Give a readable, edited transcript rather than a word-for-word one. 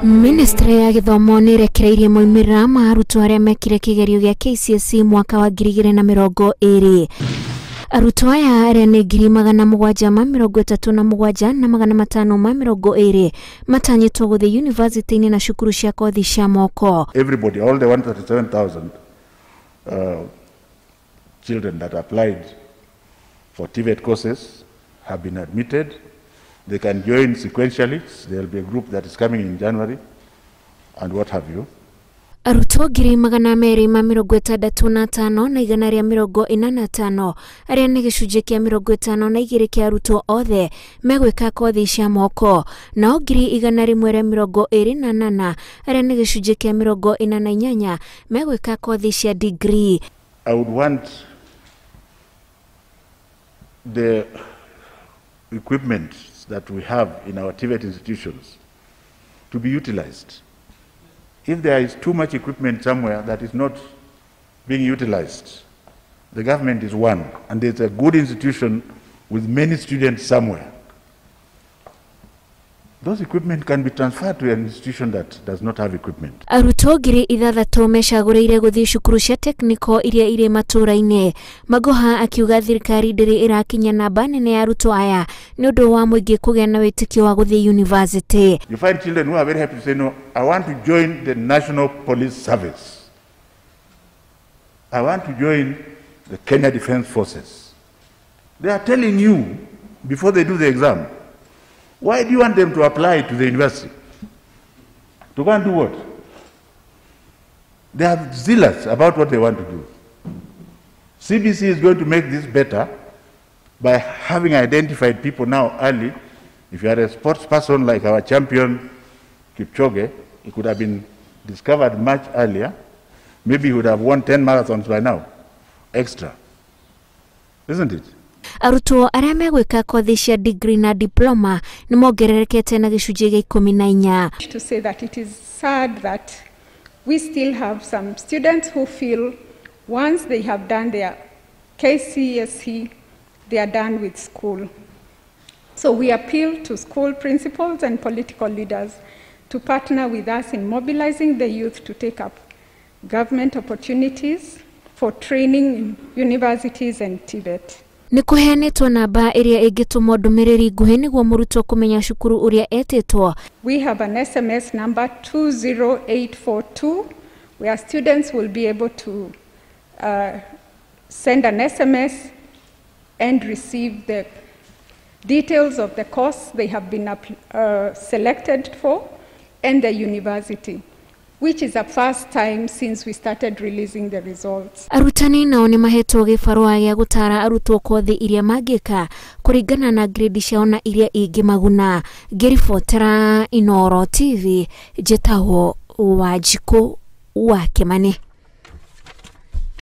Ministry ya Githomo nĩ ĩrekereirie moimĩrĩra ma arutwo arĩa mekire kĩgerio gĩa KCSE mwaka wa 2020. Arutwo aya arĩa nĩ 737,520 na 520 matanyĩtwo gũthiĩ university-inĩ na cukuru cia kothi cia moko. Everybody, all the 137,000 children that applied for TVET courses have been admitted. They can join sequentially. There will be a group that is coming in January and what have you. Arutwo 265 na 145 arĩa nĩ gĩcunjĩ kĩa 52 kĩa arutwo othe megwĩka kothi cia moko, nao 128 arĩa nĩ gĩcunjĩ kĩa 48 megwĩka kothi cia degree. I would want the equipment that we have in our TVET institutions to be utilized. If there is too much equipment somewhere that is not being utilized, the government is one, and there's a good institution with many students somewhere. Those equipment can be transferred to an institution that does not have equipment. Arutwo 6,000 mecagũrĩire gũthiĩ cukuru cia technical iria irĩ matũũra-inĩ. Magoha akiuga thirikari ndĩrĩ ĩrakinya namba nene ya arutwo aya nĩ ũndũ wa mũingĩ kũgĩa na wĩtĩkio wa gũthiĩ university. You find children who are very happy to say, no, I want to join the National Police Service. I want to join the Kenya Defense Forces. They are telling you before they do the exam. Why do you want them to apply to the university? To go and do what? They are zealous about what they want to do. CBC is going to make this better by having identified people now early. If you are a sports person like our champion Kipchoge, he could have been discovered much earlier. Maybe he would have won 10 marathons by now, extra. Isn't it? Arutwo arĩa megwĩka kothi cia degree na diploma nĩ mongererekete na gĩcunjĩ gĩa 14. To say that it is sad that we still have some students who feel once they have done their KCSE, they are done with school. So we appeal to school principals and political leaders to partner with us in mobilizing the youth to take up government opportunities for training in universities and TVET. Nĩ kũheanĩtwo namba ĩrĩa ĩngĩtũmwo ndũmĩrĩri nguhĩ nĩguo mũrutwo kũmenya cukuru ũrĩa etĩtwo. We have an SMS number 20842 where students will be able to send an SMS and receive the details of the course they have been selected for and the university, which is the first time since we started releasing the results. Arutani nao nĩ mahetwo gĩbarũa gĩa gũtara arutwo kothi iria mangĩka kũringana na grade ciao na iria ingĩmaguna. Ngĩribotera Inooro TV, njĩtagwo Wanjikũ wa Kĩmani.